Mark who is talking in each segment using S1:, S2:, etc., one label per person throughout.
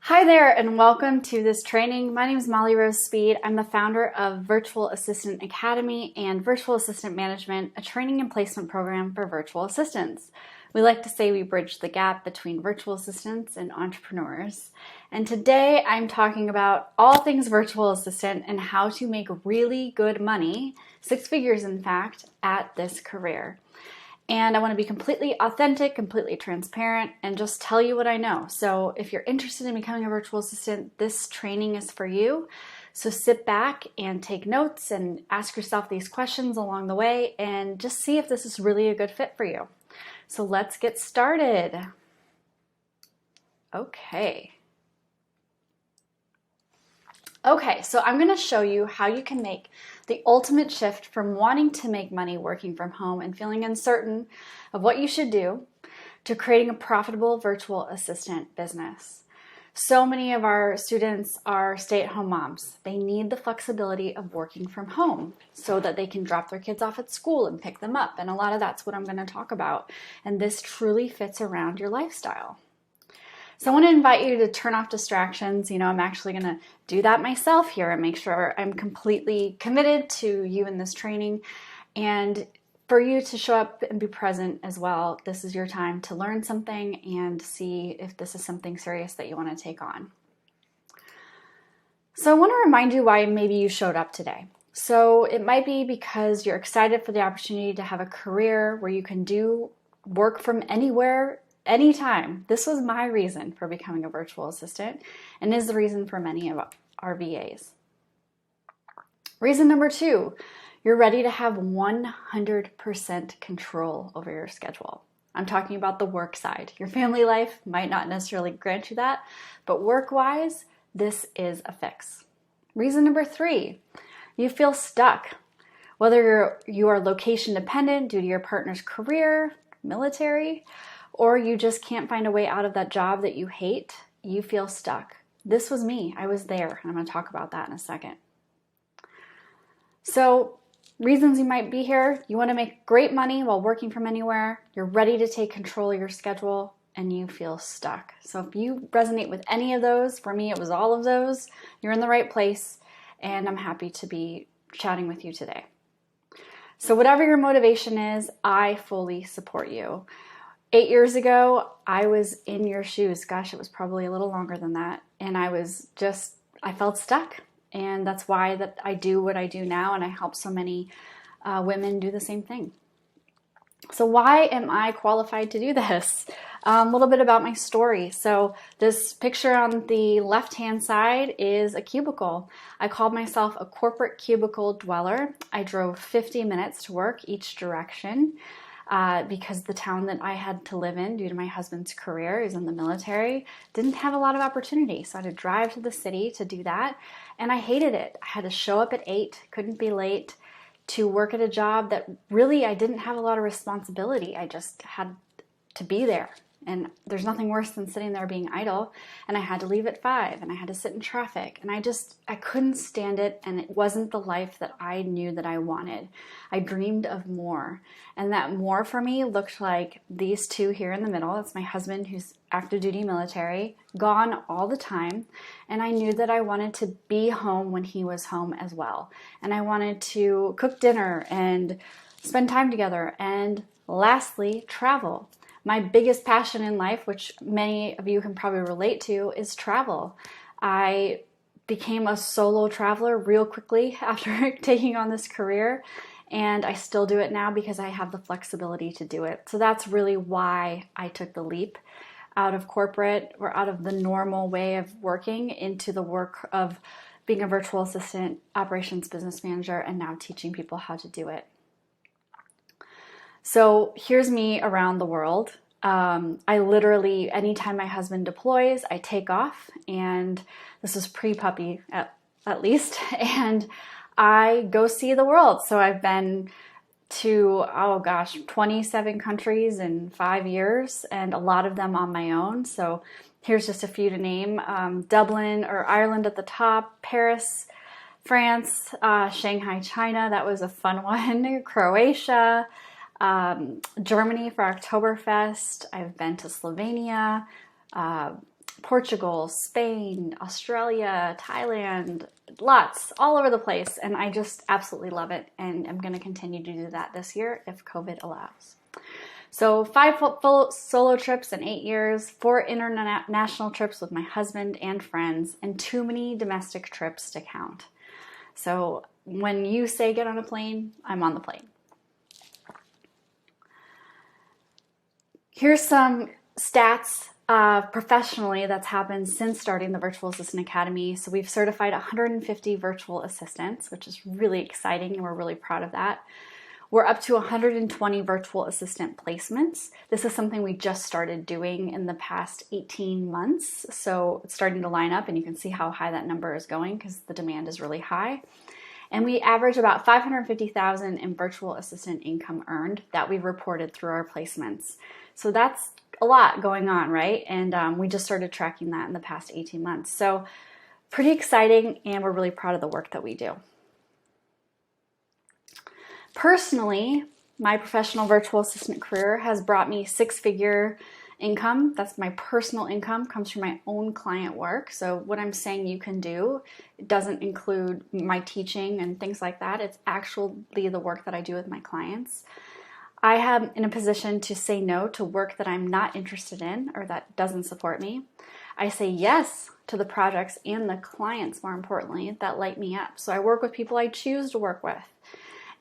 S1: Hi there and welcome to this training. My name is Molly Rose Speed. I'm the founder of Virtual Assistant Academy and Virtual Assistant Management, a training and placement program for virtual assistants. We like to say we bridge the gap between virtual assistants and entrepreneurs. And today I'm talking about all things virtual assistant and how to make really good money, 6 figures in fact, at this career. And I want to be completely authentic, completely transparent, and just tell you what I know. So if you're interested in becoming a virtual assistant, this training is for you. So sit back and take notes and ask yourself these questions along the way and just see if this is really a good fit for you. So let's get started. Okay, so I'm going to show you how you can make the ultimate shift from wanting to make money working from home and feeling uncertain of what you should do to creating a profitable virtual assistant business. So many of our students are stay-at-home moms. They need the flexibility of working from home so that they can drop their kids off at school and pick them up. And a lot of that's what I'm going to talk about. And this truly fits around your lifestyle. So I want to invite you to turn off distractions. I'm actually going to do that myself here and make sure I'm completely committed to you in this training and for you to show up and be present as well. This is your time to learn something and see if this is something serious that you want to take on. So I want to remind you why maybe you showed up today. So it might be because you're excited for the opportunity to have a career where you can do work from anywhere anytime. This was my reason for becoming a virtual assistant and is the reason for many of our VAs. Reason number 2, you're ready to have 100% control over your schedule. I'm talking about the work side. Your family life might not necessarily grant you that, but work-wise, this is a fix. Reason number 3, you feel stuck. Whether you are location dependent due to your partner's career, military, or you just can't find a way out of that job that you hate, you feel stuck. This was me. I was there, and I'm going to talk about that in a second. So, reasons you might be here: you want to make great money while working from anywhere, you're ready to take control of your schedule, and you feel stuck. So if you resonate with any of those, for me it was all of those, you're in the right place, and I'm happy to be chatting with you today. So whatever your motivation is, I fully support you. 8 years ago, I was in your shoes. Gosh, it was probably a little longer than that. And I felt stuck. And that's why I do what I do now. And I help so many women do the same thing. So why am I qualified to do this? A little bit about my story. So this picture on the left-hand side is a cubicle. I called myself a corporate cubicle dweller. I drove 50 minutes to work each direction. Because the town that I had to live in due to my husband's career, is in the military, didn't have a lot of opportunity. So I had to drive to the city to do that. And I hated it. I had to show up at 8, couldn't be late, to work at a job that really I didn't have a lot of responsibility. I just had to be there. And there's nothing worse than sitting there being idle. And I had to leave at 5 and I had to sit in traffic. And I couldn't stand it. And it wasn't the life that I knew that I wanted. I dreamed of more. And that more for me looked like these two here in the middle. That's my husband, who's active duty military, gone all the time. And I knew that I wanted to be home when he was home as well. And I wanted to cook dinner and spend time together. And lastly, travel. My biggest passion in life, which many of you can probably relate to, is travel. I became a solo traveler real quickly after taking on this career, and I still do it now because I have the flexibility to do it. So that's really why I took the leap out of corporate or out of the normal way of working into the work of being a virtual assistant, operations business manager, and now teaching people how to do it. So here's me around the world. I literally, anytime my husband deploys, I take off, and this is pre-puppy at least, and I go see the world. So I've been to, 27 countries in 5 years, and a lot of them on my own. So here's just a few to name: Dublin or Ireland at the top, Paris, France, Shanghai, China. That was a fun one. Croatia, Germany for Oktoberfest. I've been to Slovenia, Portugal, Spain, Australia, Thailand, lots, all over the place. And I just absolutely love it. And I'm going to continue to do that this year if COVID allows. So 5 full solo trips in 8 years, 4 international trips with my husband and friends, and too many domestic trips to count. So when you say get on a plane, I'm on the plane. Here's some stats professionally that's happened since starting the Virtual Assistant Academy. So we've certified 150 virtual assistants, which is really exciting, and we're really proud of that. We're up to 120 virtual assistant placements. This is something we just started doing in the past 18 months. So it's starting to line up, and you can see how high that number is going because the demand is really high. And we average about $550,000 in virtual assistant income earned that we've reported through our placements. So that's a lot going on, right? And we just started tracking that in the past 18 months. So pretty exciting, and we're really proud of the work that we do. Personally, my professional virtual assistant career has brought me 6-figure income. That's my personal income, comes from my own client work. So what I'm saying you can do, it doesn't include my teaching and things like that. It's actually the work that I do with my clients. I am in a position to say no to work that I'm not interested in or that doesn't support me. I say yes to the projects and the clients, more importantly, that light me up. So I work with people I choose to work with.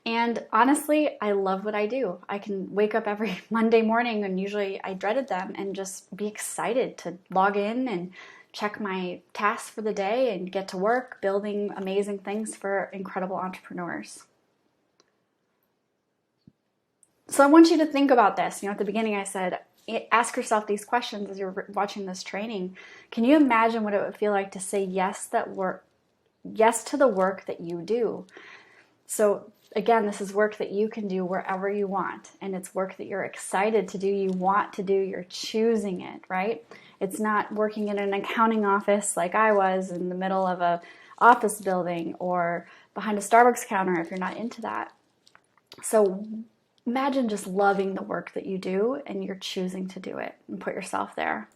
S1: And honestly, I love what I do. I can wake up every Monday morning, and usually I dreaded them, and just be excited to log in and check my tasks for the day and get to work building amazing things for incredible entrepreneurs. So I want you to think about this. At the beginning I said, ask yourself these questions as you're watching this training. Can you imagine what it would feel like to say yes to the work that you do? So again, this is work that you can do wherever you want, and it's work that you're excited to do, you want to do, you're choosing it, right? It's not working in an accounting office like I was in the middle of a office building or behind a Starbucks counter if you're not into that. So imagine just loving the work that you do and you're choosing to do it, and put yourself there.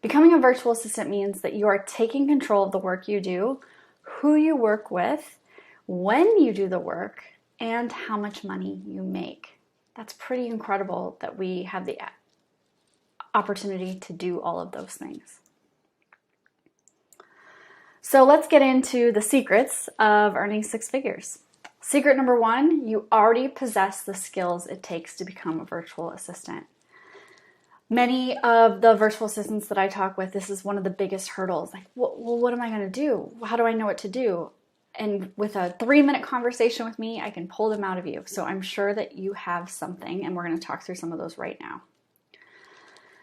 S1: Becoming a virtual assistant means that you are taking control of the work you do, who you work with, when you do the work, and how much money you make. That's pretty incredible that we have the opportunity to do all of those things. So let's get into the secrets of earning 6 figures. Secret number 1, you already possess the skills it takes to become a virtual assistant. Many of the virtual assistants that I talk with, this is one of the biggest hurdles. Like, well, what am I going to do? How do I know what to do? And with a 3-minute conversation with me, I can pull them out of you. So I'm sure that you have something, and we're going to talk through some of those right now.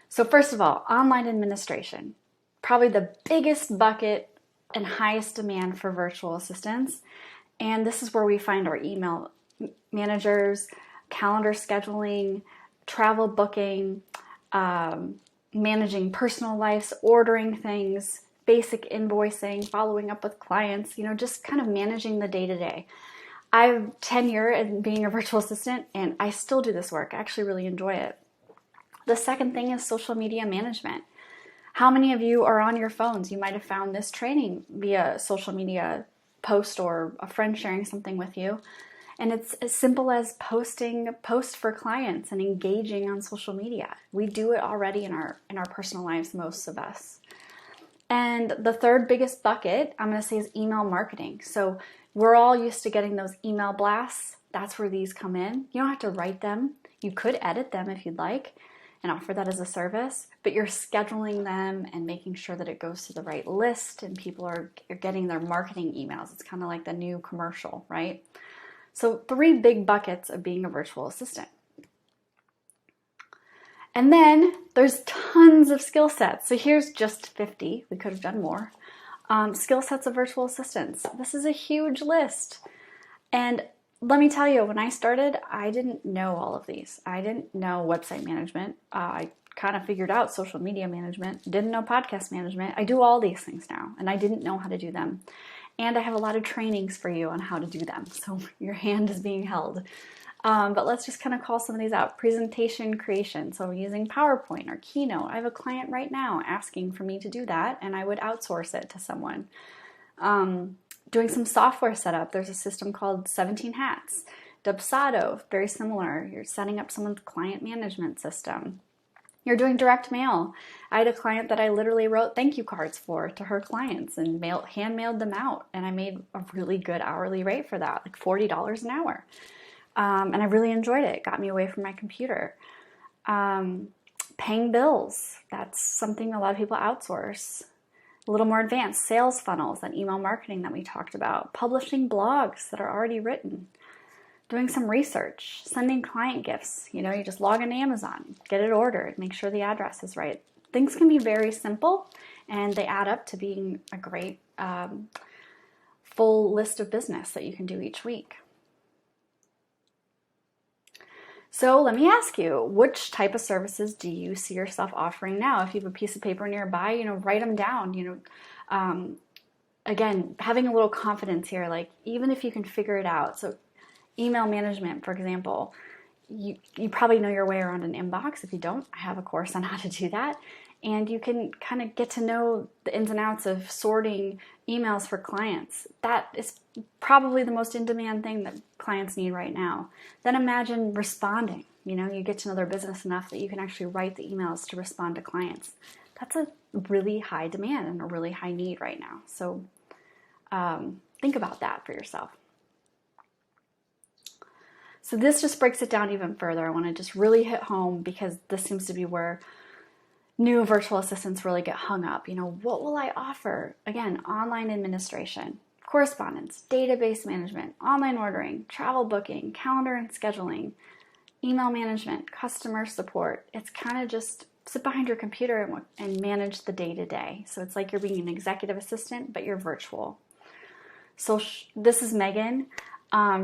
S1: So first of all, online administration. Probably the biggest bucket and highest demand for virtual assistants. And this is where we find our email managers, calendar scheduling, travel booking, managing personal lives, ordering things, basic invoicing, following up with clients, just kind of managing the day-to-day. I have tenure in being a virtual assistant, and I still do this work. I actually really enjoy it. The second thing is social media management. How many of you are on your phones? You might have found this training via social media post or a friend sharing something with you. And it's as simple as posting posts for clients and engaging on social media. We do it already in our personal lives, most of us. And the third biggest bucket, I'm going to say, is email marketing. So we're all used to getting those email blasts. That's where these come in. You don't have to write them. You could edit them if you'd like and offer that as a service, but you're scheduling them and making sure that it goes to the right list and people are getting their marketing emails. It's kind of like the new commercial, right? So 3 big buckets of being a virtual assistant. And then there's tons of skill sets. So here's just 50. We could have done more. Skill sets of virtual assistants. This is a huge list. And let me tell you, when I started, I didn't know all of these. I didn't know website management. I kind of figured out social media management. Didn't know podcast management. I do all these things now, and I didn't know how to do them. And I have a lot of trainings for you on how to do them. So your hand is being held. But let's just kind of call some of these out. Presentation creation, so using PowerPoint or Keynote. I have a client right now asking for me to do that, and I would outsource it to someone. Doing some software setup. There's a system called 17 Hats. Dubsado, very similar. You're setting up someone's client management system. You're doing direct mail. I had a client that I literally wrote thank you cards for to her clients and hand-mailed them out. And I made a really good hourly rate for that, like $40 an hour. And I really enjoyed it. It got me away from my computer. Paying bills. That's something a lot of people outsource. A little more advanced, sales funnels, that email marketing that we talked about. Publishing blogs that are already written. Doing some research, sending client gifts. You just log into Amazon, get it ordered, make sure the address is right. Things can be very simple, and they add up to being a great full list of business that you can do each week. So let me ask you, which type of services do you see yourself offering now? If you have a piece of paper nearby, write them down. Again, having a little confidence here, like even if you can figure it out. So email management, for example, you probably know your way around an inbox. If you don't, I have a course on how to do that. And you can kind of get to know the ins and outs of sorting emails for clients. That is probably the most in-demand thing that clients need right now. Then imagine responding. You get to know their business enough that you can actually write the emails to respond to clients. That's a really high demand and a really high need right now. So think about that for yourself. So this just breaks it down even further. I want to just really hit home because this seems to be where new virtual assistants really get hung up. What will I offer? Again, online administration, correspondence, database management, online ordering, travel booking, calendar and scheduling, email management, customer support. It's kind of just sit behind your computer and manage the day-to-day. So it's like you're being an executive assistant, but you're virtual. So this is Megan.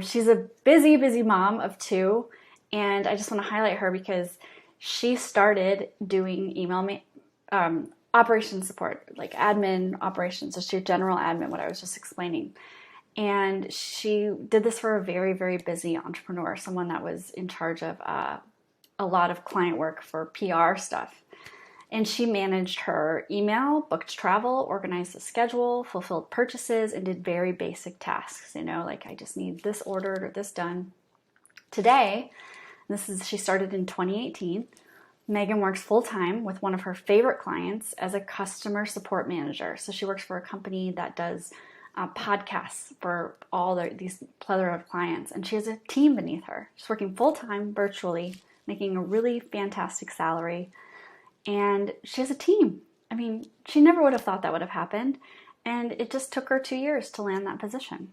S1: She's a busy mom of 2, and I just want to highlight her because she started doing email operations support, like admin operations, so she's general admin, what I was just explaining. And she did this for a very, very busy entrepreneur, someone that was in charge of a lot of client work for PR stuff. And she managed her email, booked travel, organized the schedule, fulfilled purchases, and did very basic tasks, like I just need this ordered or this done. Today, she started in 2018, Megan works full-time with one of her favorite clients as a customer support manager. So she works for a company that does podcasts for all these plethora of clients, and she has a team beneath her. She's working full-time virtually, making a really fantastic salary. And she has a team. I mean, she never would have thought that would have happened. And it just took her 2 years to land that position.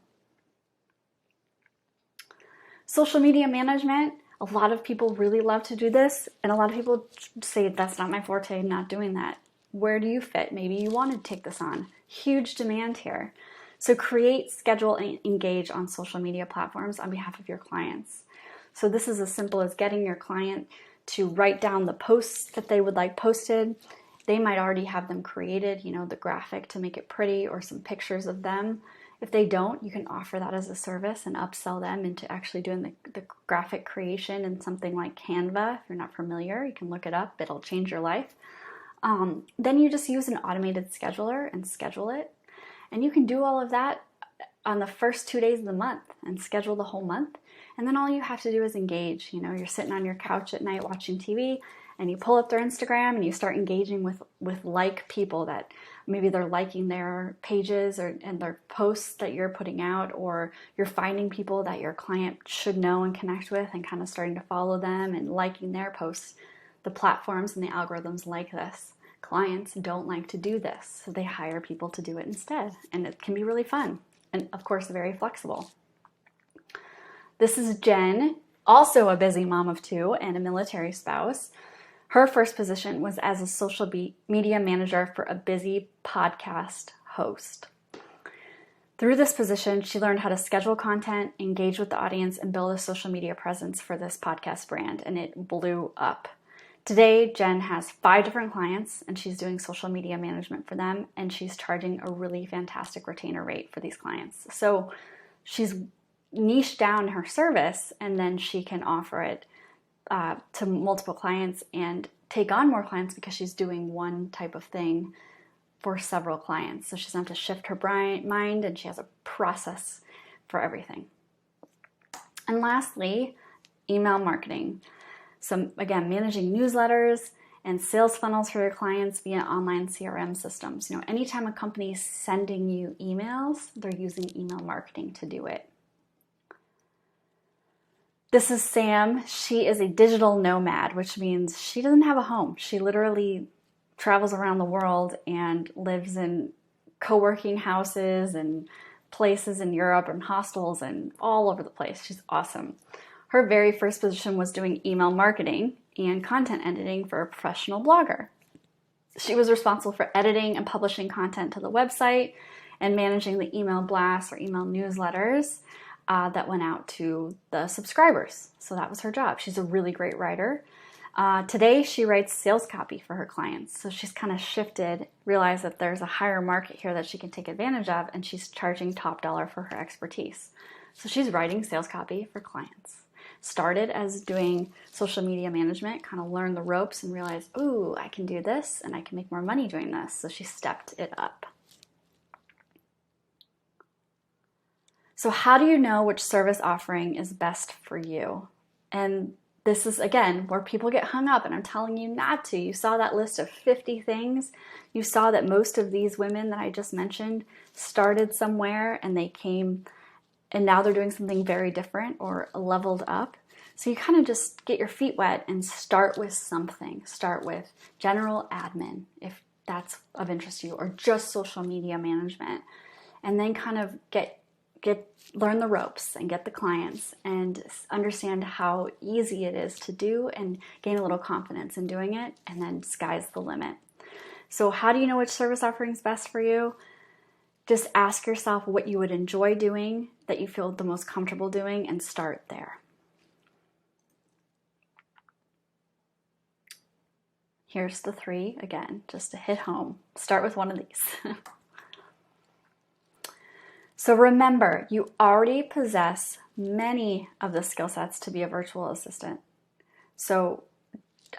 S1: Social media management. A lot of people really love to do this. And a lot of people say, that's not my forte, I'm not doing that. Where do you fit? Maybe you want to take this on. Huge demand here. So create, schedule, and engage on social media platforms on behalf of your clients. So this is as simple as getting your client to write down the posts that they would like posted. They might already have them created, the graphic to make it pretty or some pictures of them. If they don't, you can offer that as a service and upsell them into actually doing the graphic creation in something like Canva. If you're not familiar, you can look it up. It'll change your life. Then you just use an automated scheduler and schedule it. And you can do all of that on the first 2 days of the month and schedule the whole month. And then all you have to do is engage. You're sitting on your couch at night watching TV and you pull up their Instagram and you start engaging with like people that maybe they're liking their pages and their posts that you're putting out, or you're finding people that your client should know and connect with and kind of starting to follow them and liking their posts. The platforms and the algorithms like this. Clients don't like to do this, so they hire people to do it instead. And it can be really fun and, of course, very flexible. This is Jen, also a busy mom of 2 and a military spouse. Her first position was as a social media manager for a busy podcast host. Through this position, she learned how to schedule content, engage with the audience, and build a social media presence for this podcast brand, and it blew up. Today, Jen has 5 different clients, and she's doing social media management for them, and she's charging a really fantastic retainer rate for these clients. So she's niche down her service, and then she can offer it to multiple clients and take on more clients because she's doing one type of thing for several clients. So she doesn't have to shift her mind, and she has a process for everything. And lastly, email marketing. So again, managing newsletters and sales funnels for your clients via online CRM systems. Anytime a company is sending you emails, they're using email marketing to do it. This is Sam. She is a digital nomad, which means she doesn't have a home. She literally travels around the world and lives in co-working houses and places in Europe and hostels and all over the place. She's awesome. Her very first position was doing email marketing and content editing for a professional blogger. She was responsible for editing and publishing content to the website and managing the email blasts or email newsletters that went out to the subscribers. So that was her job. She's a really great writer. Today, she writes sales copy for her clients. So she's kind of shifted, realized that there's a higher market here that she can take advantage of, and she's charging top dollar for her expertise. So she's writing sales copy for clients. Started as doing social media management, kind of learned the ropes and realized, ooh, I can do this and I can make more money doing this. So she stepped it up. So how do you know which service offering is best for you? And this is, again, where people get hung up, and I'm telling you not to. You saw that list of 50 things. You saw that most of these women that I just mentioned started somewhere and they came and now they're doing something very different or leveled up. So you kind of just get your feet wet and start with something. Start with general admin, if that's of interest to you, or just social media management. And then kind of learn the ropes and get the clients and understand how easy it is to do and gain a little confidence in doing it, and then sky's the limit. So how do you know which service offering is best for you? Just ask yourself what you would enjoy doing, that you feel the most comfortable doing, and start there. Here's the 3 again, just to hit home. Start with one of these. So remember, you already possess many of the skill sets to be a virtual assistant. So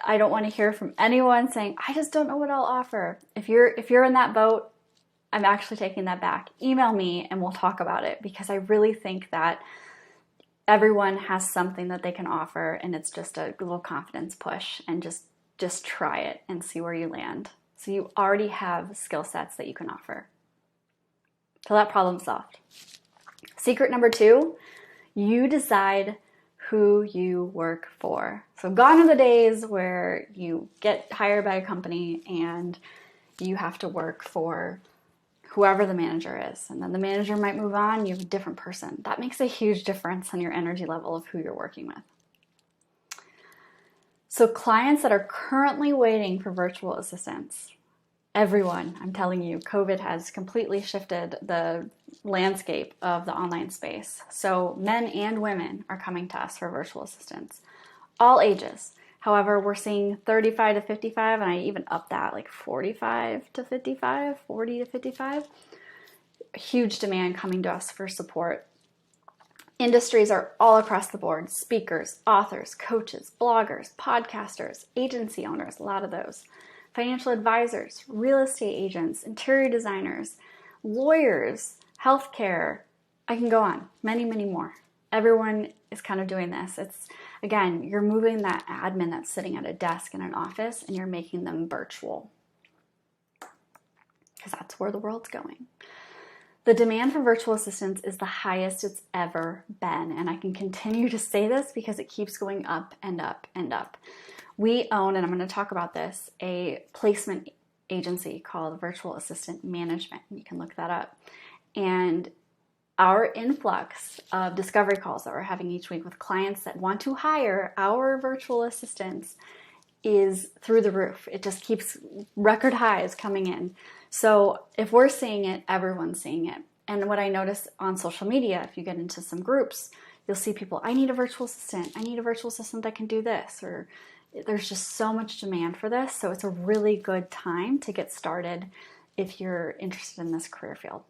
S1: I don't want to hear from anyone saying, I just don't know what I'll offer. If you're in that boat, I'm actually taking that back. Email me and we'll talk about it, because I really think that everyone has something that they can offer, and it's just a little confidence push, and just try it and see where you land. So you already have skill sets that you can offer. So that problem solved. Secret number 2, you decide who you work for. So gone are the days where you get hired by a company and you have to work for whoever the manager is. And then the manager might move on, you have a different person. That makes a huge difference on your energy level of who you're working with. So clients that are currently waiting for virtual assistants, everyone, I'm telling you, COVID has completely shifted the landscape of the online space. So men and women are coming to us for virtual assistants, all ages. However, we're seeing 35 to 55, and I even up that, like 45 to 55, 40 to 55. Huge demand coming to us for support. Industries are all across the board: speakers, authors, coaches, bloggers, podcasters, agency owners, a lot of those. Financial advisors, real estate agents, interior designers, lawyers, healthcare. I can go on, many, many more. Everyone is kind of doing this. It's, again, you're moving that admin that's sitting at a desk in an office and you're making them virtual, because that's where the world's going. The demand for virtual assistants is the highest it's ever been. And I can continue to say this because it keeps going up and up and up. We own, and I'm going to talk about this, a placement agency called Virtual Assistant Management. You can look that up. And our influx of discovery calls that we're having each week with clients that want to hire our virtual assistants is through the roof. It just keeps record highs coming in. So if we're seeing it, everyone's seeing it. And what I notice on social media, if you get into some groups, you'll see people, I need a virtual assistant. I need a virtual assistant that can do this. Or there's just so much demand for this. So it's a really good time to get started if you're interested in this career field.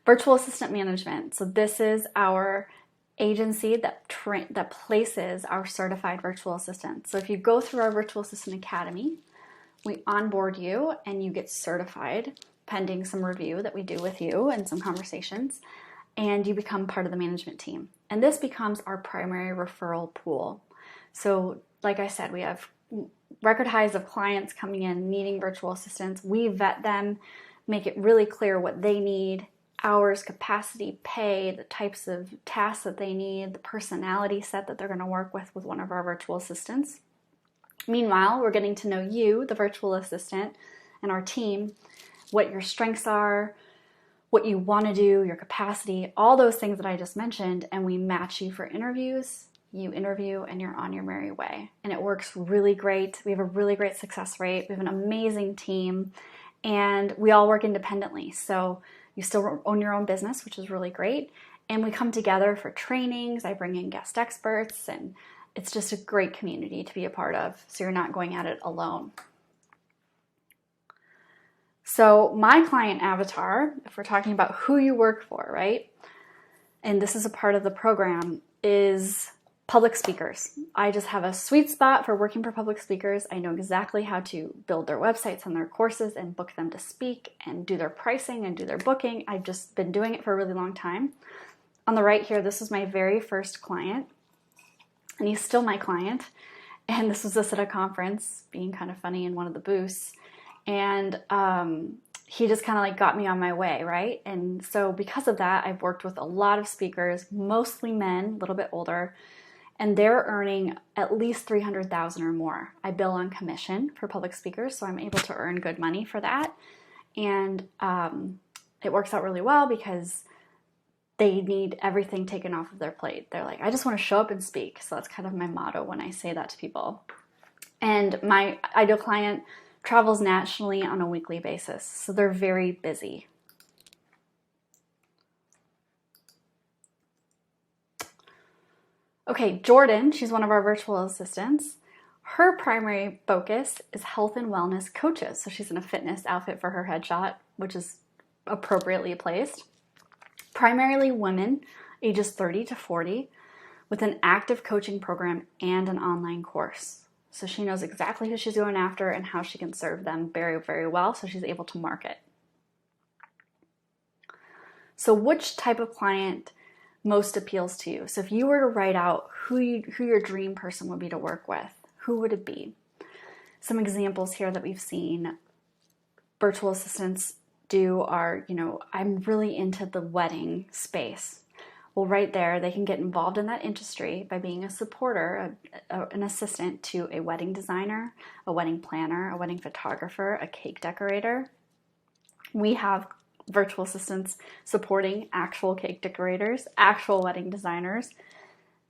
S1: Virtual assistant management. So this is our agency that places our certified virtual assistants. So if you go through our Virtual Assistant Academy, we onboard you and you get certified pending some review that we do with you and some conversations, and you become part of the management team. And this becomes our primary referral pool. So like I said, we have record highs of clients coming in needing virtual assistants. We vet them, make it really clear what they need, hours, capacity, pay, the types of tasks that they need, the personality set that they're going to work with one of our virtual assistants. Meanwhile, we're getting to know you, the virtual assistant, and our team, what your strengths are, what you want to do, your capacity, all those things that I just mentioned, and we match you for interviews. You interview and you're on your merry way. And it works really great. We have a really great success rate. We have an amazing team, and we all work independently. So you still own your own business, which is really great. And we come together for trainings. I bring in guest experts, and it's just a great community to be a part of. So you're not going at it alone. So my client avatar, if we're talking about who you work for, right? And this is a part of the program, is public speakers. I just have a sweet spot for working for public speakers. I know exactly how to build their websites and their courses and book them to speak and do their pricing and do their booking. I've just been doing it for a really long time. On the right here, this was my very first client, and he's still my client. And this was just at a conference, being kind of funny in one of the booths. And he just kind of like got me on my way, right? And so because of that, I've worked with a lot of speakers, mostly men, a little bit older, and they're earning at least $300,000 or more. I bill on commission for public speakers, so I'm able to earn good money for that. And it works out really well because they need everything taken off of their plate. They're like, I just want to show up and speak. So that's kind of my motto when I say that to people. And my ideal client travels nationally on a weekly basis, so they're very busy. Okay, Jordan, she's one of our virtual assistants. Her primary focus is health and wellness coaches. So she's in a fitness outfit for her headshot, which is appropriately placed. Primarily women, ages 30 to 40, with an active coaching program and an online course. So she knows exactly who she's going after and how she can serve them very, very well, so she's able to market. So which type of client most appeals to you? So if you were to write out who your dream person would be to work with, who would it be? Some examples here that we've seen virtual assistants do are, I'm really into the wedding space. Well, right there, they can get involved in that industry by being a supporter, an assistant to a wedding designer, a wedding planner, a wedding photographer, a cake decorator. We have virtual assistants supporting actual cake decorators, actual wedding designers,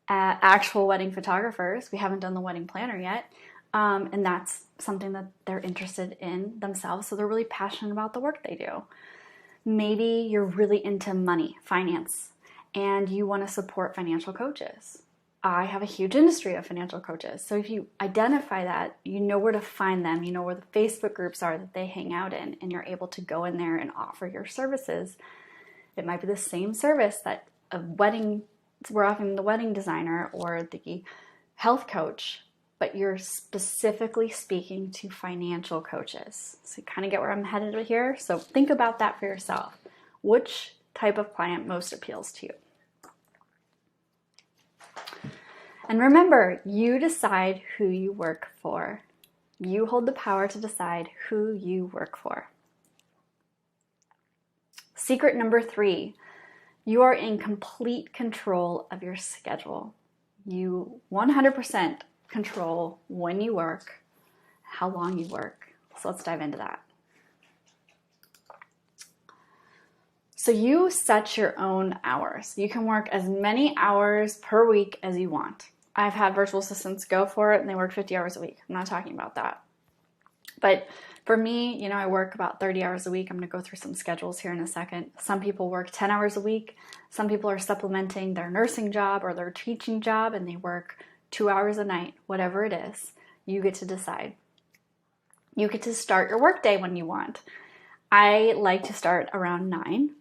S1: actual wedding photographers. We haven't done the wedding planner yet, and that's something that they're interested in themselves, so they're really passionate about the work they do. Maybe you're really into money, finance, and you want to support financial coaches. I have a huge industry of financial coaches. So if you identify that, you know where to find them, you know where the Facebook groups are that they hang out in, and you're able to go in there and offer your services. It might be the same service that we're offering the wedding designer or the health coach, but you're specifically speaking to financial coaches. So you kind of get where I'm headed with here. So think about that for yourself. Which type of client most appeals to you? And remember, you decide who you work for. You hold the power to decide who you work for. Secret number 3, you are in complete control of your schedule. You 100% control when you work, how long you work. So let's dive into that. So you set your own hours. You can work as many hours per week as you want. I've had virtual assistants go for it and they work 50 hours a week. I'm not talking about that. But for me, I work about 30 hours a week. I'm going to go through some schedules here in a second. Some people work 10 hours a week. Some people are supplementing their nursing job or their teaching job and they work 2 hours a night, whatever it is. You get to decide. You get to start your workday when you want. I like to start around 9.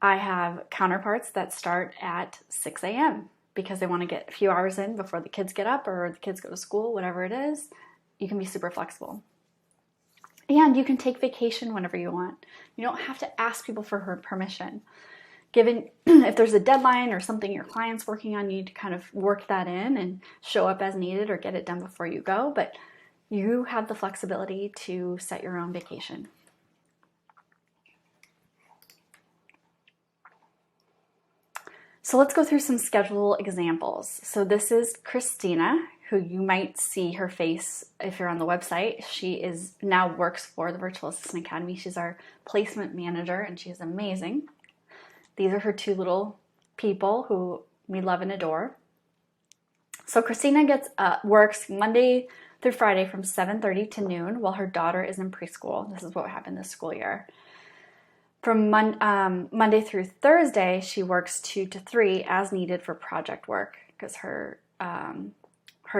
S1: I have counterparts that start at 6 a.m. because they want to get a few hours in before the kids get up or the kids go to school, whatever it is. You can be super flexible. And you can take vacation whenever you want. You don't have to ask people for her permission. Given if there's a deadline or something your client's working on, you need to kind of work that in and show up as needed or get it done before you go. But you have the flexibility to set your own vacation. So let's go through some schedule examples. So this is Christina, who you might see her face if you're on the website. She now works for the Virtual Assistant Academy. She's our placement manager and she's amazing. These are her two little people who we love and adore. So Christina works Monday through Friday from 7:30 to noon while her daughter is in preschool. This is what happened this school year. From Monday through Thursday, she works 2 to 3 as needed for project work because her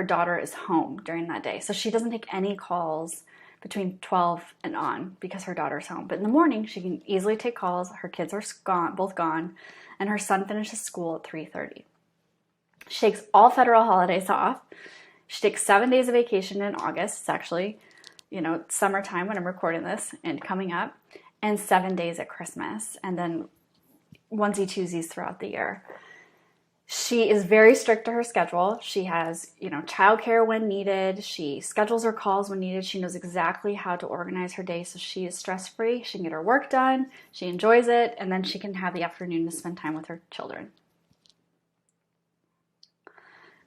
S1: daughter is home during that day. So she doesn't take any calls between 12 and on because her daughter's home. But in the morning, she can easily take calls. Her kids are both gone, and her son finishes school at 3:30. She takes all federal holidays off. She takes 7 days of vacation in August. It's actually, summertime when I'm recording this and coming up, and 7 days at Christmas, and then onesie-twosies throughout the year. She is very strict to her schedule. She has, childcare when needed. She schedules her calls when needed. She knows exactly how to organize her day so she is stress-free. She can get her work done. She enjoys it, and then she can have the afternoon to spend time with her children.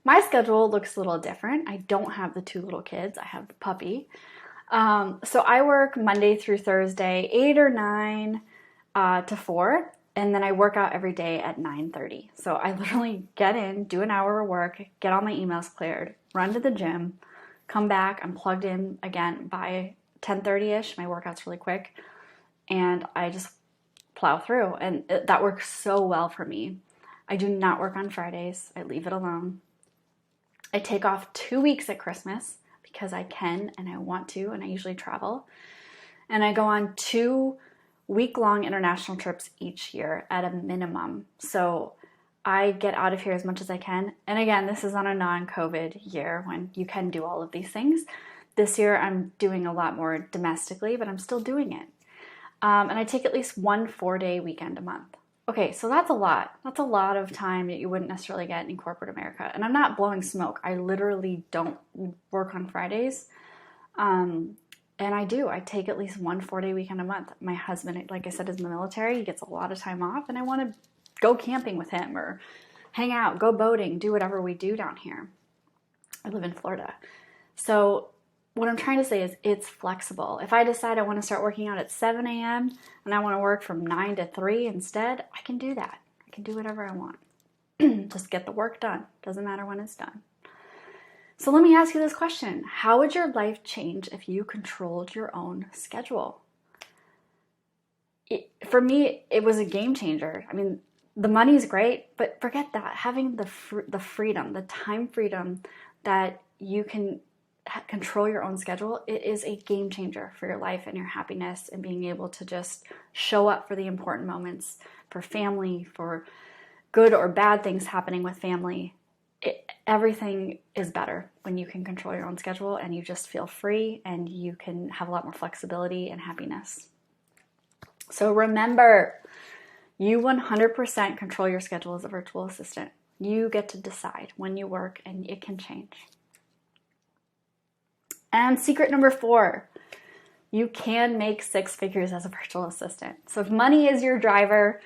S1: My schedule looks a little different. I don't have the 2 little kids. I have the puppy. So I work Monday through Thursday, 8 or 9 to 4, and then I work out every day at 9:30. So I literally get in, do an hour of work, get all my emails cleared, run to the gym, come back, I'm plugged in again by 10:30ish. My workout's really quick, and I just plow through, and that works so well for me. I do not work on Fridays. I leave it alone. I take off 2 weeks at Christmas because I can and I want to, and I usually travel. And I go on 2 week-long international trips each year at a minimum. So I get out of here as much as I can. And again, this is on a non-COVID year when you can do all of these things. This year I'm doing a lot more domestically, but I'm still doing it. And I take at least 1 4-day weekend a month. Okay, so that's a lot. That's a lot of time that you wouldn't necessarily get in corporate America. And I'm not blowing smoke. I literally don't work on Fridays. And I do. I take at least 1 4-day weekend a month. My husband, like I said, is in the military. He gets a lot of time off, and I want to go camping with him or hang out, go boating, do whatever we do down here. I live in Florida. So what I'm trying to say is it's flexible. If I decide I want to start working out at 7 a.m. and I want to work from 9 to 3 instead, I can do that. I can do whatever I want. Just get the work done. Doesn't matter when it's done. So let me ask you this question. How would your life change if you controlled your own schedule? For me, it was a game changer. I mean, the money's great, but forget that. Having the freedom, the time freedom that you can control your own schedule, it is a game changer for your life and your happiness and being able to just show up for the important moments, for family, for good or bad things happening with family. Everything is better when you can control your own schedule and you just feel free and you can have a lot more flexibility and happiness. So remember, you 100% control your schedule as a virtual assistant. You get to decide when you work, and it can change. And secret number 4, you can make 6 figures as a virtual assistant. So if money is your driver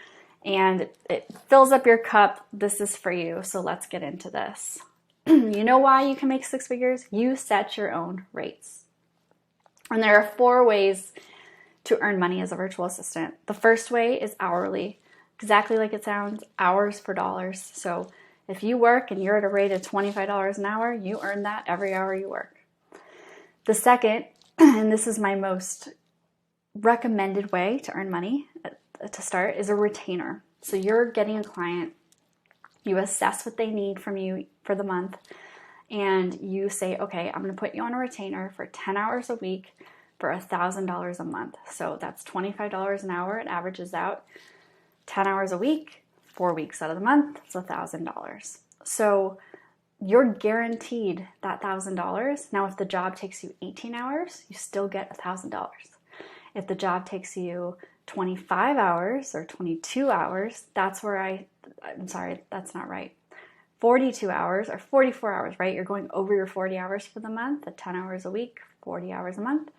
S1: and it fills up your cup, this is for you. So let's get into this. You know why you can make 6 figures? You set your own rates. And there are 4 ways to earn money as a virtual assistant. The first way is hourly, exactly like it sounds, hours for dollars. So if you work and you're at a rate of $25 an hour, you earn that every hour you work. The second, and this is my most recommended way to earn money to start, is a retainer. So you're getting a client, you assess what they need from you for the month, and you say, okay, I'm going to put you on a retainer for 10 hours a week for $1,000 a month. So that's $25 an hour. It averages out 10 hours a week, 4 weeks out of the month, it's $1,000. So you're guaranteed that $1,000. Now, if the job takes you 18 hours, you still get $1,000. If the job takes you 25 hours or 22 hours, that's where I'm sorry, that's not right. 42 hours or 44 hours, right? You're going over your 40 hours for the month, at 10 hours a week, 40 hours a month.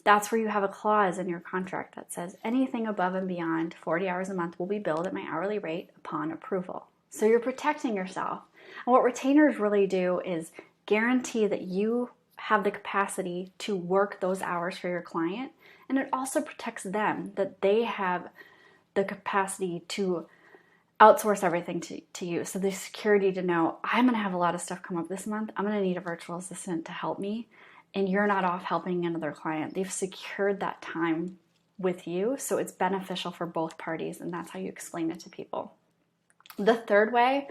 S1: That's where you have a clause in your contract that says anything above and beyond 40 hours a month will be billed at my hourly rate upon approval. So you're protecting yourself. And what retainers really do is guarantee that you have the capacity to work those hours for your client. And it also protects them, that they have the capacity to outsource everything to you. So the security to know, I'm going to have a lot of stuff come up this month. I'm going to need a virtual assistant to help me. And you're not off helping another client. They've secured that time with you. So it's beneficial for both parties. And that's how you explain it to people. The third way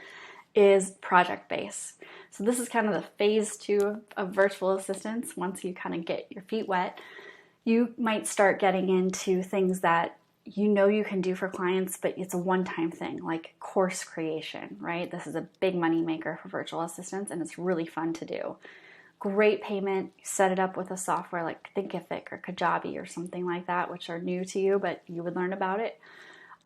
S1: is project-based. So this is kind of the phase 2 of virtual assistants. Once you kind of get your feet wet, you might start getting into things that you know you can do for clients, but it's a one-time thing, like course creation, right? This is a big money maker for virtual assistants, and it's really fun to do. Great payment. You set it up with a software like Thinkific or Kajabi or something like that, which are new to you, but you would learn about it.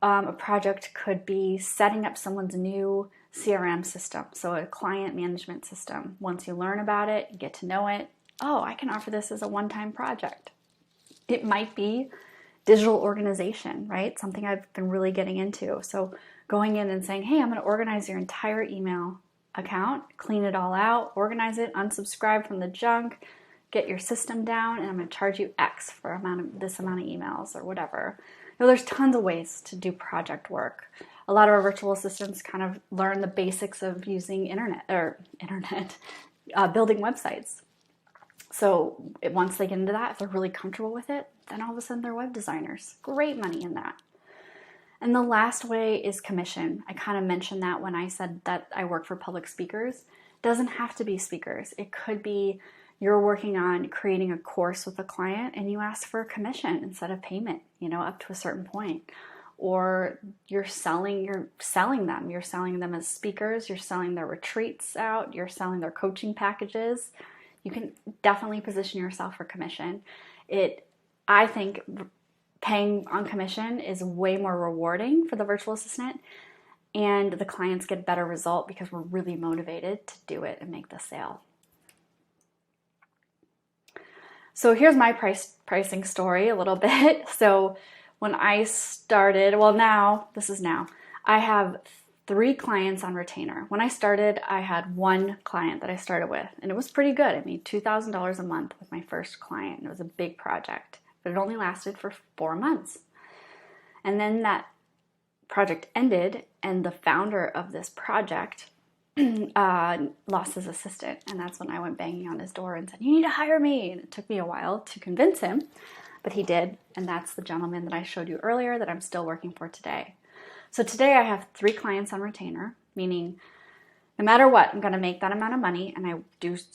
S1: A project could be setting up someone's new CRM system, so a client management system. Once you learn about it, you get to know it. Oh, I can offer this as a one-time project. It might be digital organization, right? Something I've been really getting into. So going in and saying, hey, I'm going to organize your entire email account, clean it all out, organize it, unsubscribe from the junk, get your system down, and I'm going to charge you X for this amount of emails or whatever. There's tons of ways to do project work. A lot of our virtual assistants kind of learn the basics of using building websites. So once they get into that, if they're really comfortable with it, then all of a sudden they're web designers. Great money in that. And the last way is commission. I kind of mentioned that when I said that I work for public speakers. It doesn't have to be speakers. It could be you're working on creating a course with a client and you ask for a commission instead of payment, up to a certain point. Or you're selling them. You're selling them as speakers. You're selling their retreats out. You're selling their coaching packages. You can definitely position yourself for commission. I think paying on commission is way more rewarding for the virtual assistant, and the clients get a better result because we're really motivated to do it and make the sale. So here's my pricing story a little bit. So when I started, I have 3 clients on retainer. When I started, I had 1 client that I started with, and it was pretty good. I made $2,000 a month with my first client. It was a big project, but it only lasted for 4 months. And then that project ended, and the founder of this project lost his assistant, and that's when I went banging on his door and said, you need to hire me. And it took me a while to convince him, but he did, and that's the gentleman that I showed you earlier that I'm still working for today. So today I have 3 clients on retainer, meaning no matter what, I'm going to make that amount of money, and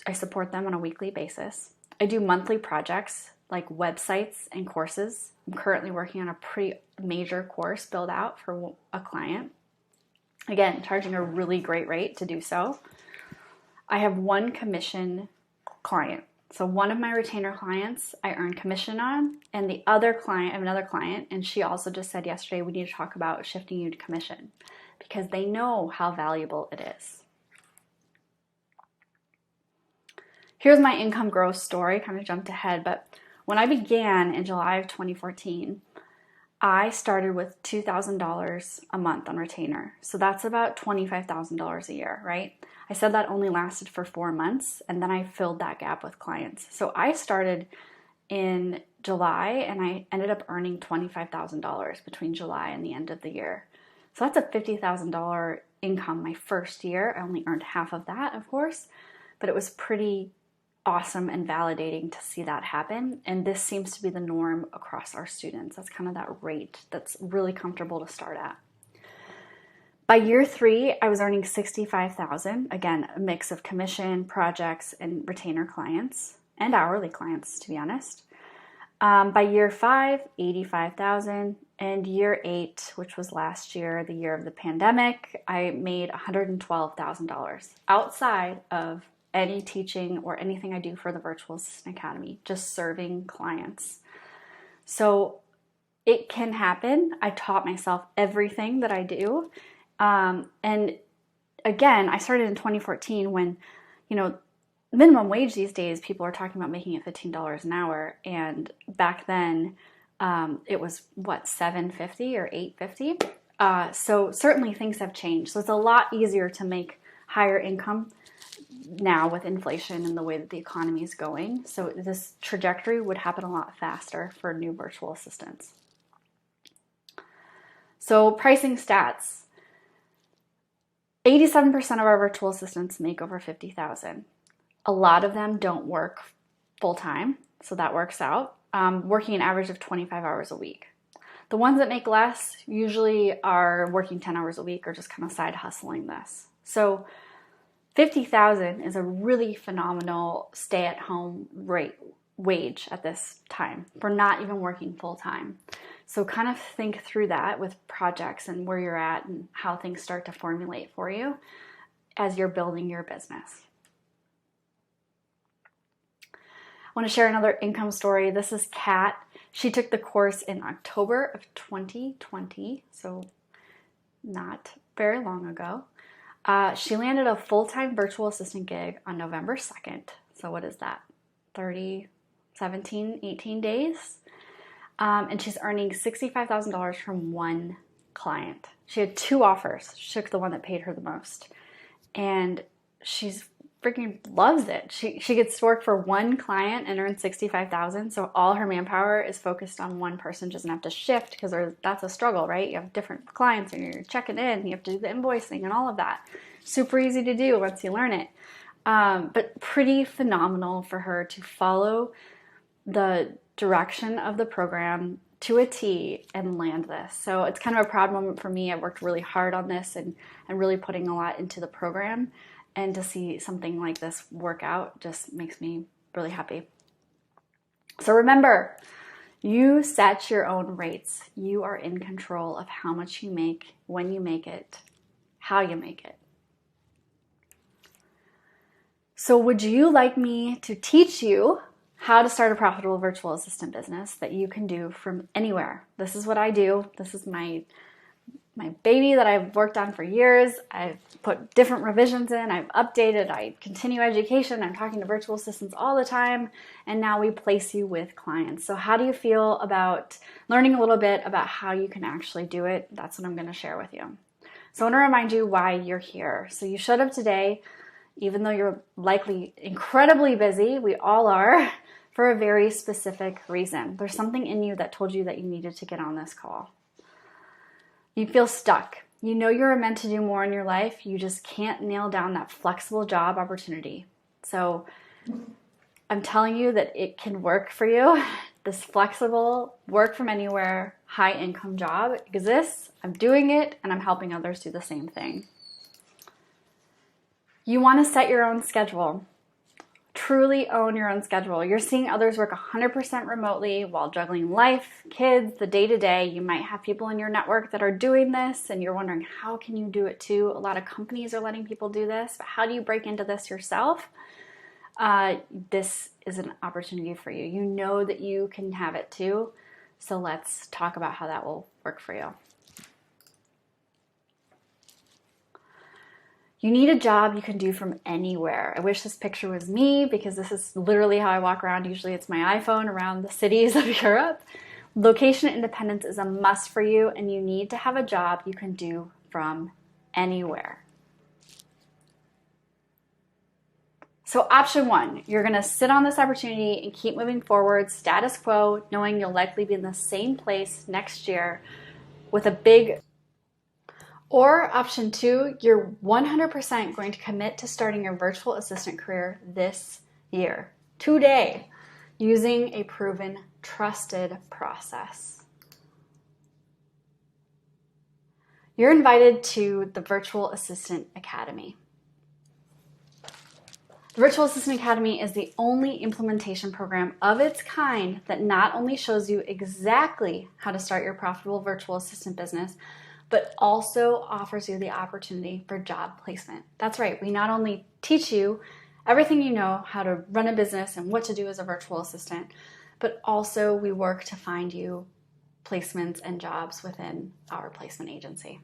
S1: I support them on a weekly basis. I do monthly projects like websites and courses. I'm currently working on a pretty major course build out for a client. Again, charging a really great rate to do so. I have 1 commission client. So one of my retainer clients I earn commission on, and the other client, I have another client, and she also just said yesterday, we need to talk about shifting you to commission because they know how valuable it is. Here's my income growth story, kind of jumped ahead, but when I began in July of 2014, I started with $2,000 a month on retainer. So that's about $25,000 a year, right? I said that only lasted for 4 months, and then I filled that gap with clients. So I started in July, and I ended up earning $25,000 between July and the end of the year. So that's a $50,000 income my first year. I only earned half of that, of course, but it was pretty awesome and validating to see that happen. And this seems to be the norm across our students. That's kind of that rate that's really comfortable to start at. By year 3, I was earning $65,000. Again, a mix of commission, projects, and retainer clients, and hourly clients, to be honest. By year 5, 85,000, and year 8, which was last year, the year of the pandemic, I made $112,000 outside of any teaching or anything I do for the Virtual Assistant Academy, just serving clients. So it can happen. I taught myself everything that I do. And again, I started in 2014 when, minimum wage these days, people are talking about making it $15 an hour. And back then, it was $7.50 or $8.50. So certainly things have changed. So it's a lot easier to make higher income now with inflation and the way that the economy is going. So this trajectory would happen a lot faster for new virtual assistants. So pricing stats. 87% of our virtual assistants make over $50,000. A lot of them don't work full-time, so that works out, working an average of 25 hours a week. The ones that make less usually are working 10 hours a week or just kind of side hustling this. So $50,000 is a really phenomenal stay-at-home wage at this time for not even working full-time. So kind of think through that with projects and where you're at and how things start to formulate for you as you're building your business. I want to share another income story. This is Kat. She took the course in October of 2020, so not very long ago. She landed a full-time virtual assistant gig on November 2nd. So what is that? 18 days? And she's earning $65,000 from one client. She had 2 offers. She took the one that paid her the most. And she's freaking loves it. She gets to work for one client and earn $65,000. So all her manpower is focused on one person. She doesn't have to shift because that's a struggle, right? You have different clients and you're checking in. You have to do the invoicing and all of that. Super easy to do once you learn it. But pretty phenomenal for her to follow the direction of the program to a T and land this. So it's kind of a proud moment for me. I worked really hard on this and really putting a lot into the program. And to see something like this work out just makes me really happy. So remember, you set your own rates. You are in control of how much you make, when you make it, how you make it. So would you like me to teach you how to start a profitable virtual assistant business that you can do from anywhere? This is what I do. This is my baby that I've worked on for years. I've put different revisions in. I've updated. I continue education. I'm talking to virtual assistants all the time. And now we place you with clients. So how do you feel about learning a little bit about how you can actually do it? That's what I'm going to share with you. So I want to remind you why you're here. So you showed up today, even though you're likely incredibly busy, we all are, for a very specific reason. There's something in you that told you that you needed to get on this call. You feel stuck. You know you're meant to do more in your life. You just can't nail down that flexible job opportunity. So I'm telling you that it can work for you. This flexible, work from anywhere, high income job exists. I'm doing it and I'm helping others do the same thing. You want to set your own schedule. Truly own your own schedule. You're seeing others work 100% remotely while juggling life, kids, the day-to-day. You might have people in your network that are doing this and you're wondering, how can you do it too? A lot of companies are letting people do this, but how do you break into this yourself? This is an opportunity for you. You know that you can have it too. So let's talk about how that will work for you. You need a job you can do from anywhere. I wish this picture was me because this is literally how I walk around. Usually it's my iPhone around the cities of Europe. Location independence is a must for you, and you need to have a job you can do from anywhere. So option 1, you're going to sit on this opportunity and keep moving forward, status quo, knowing you'll likely be in the same place next year with a big. Or option 2, you're 100% going to commit to starting your virtual assistant career this year, today, using a proven, trusted process. You're invited to the Virtual Assistant Academy. The Virtual Assistant Academy is the only implementation program of its kind that not only shows you exactly how to start your profitable virtual assistant business, but also offers you the opportunity for job placement. That's right, we not only teach you everything you know how to run a business and what to do as a virtual assistant, but also we work to find you placements and jobs within our placement agency.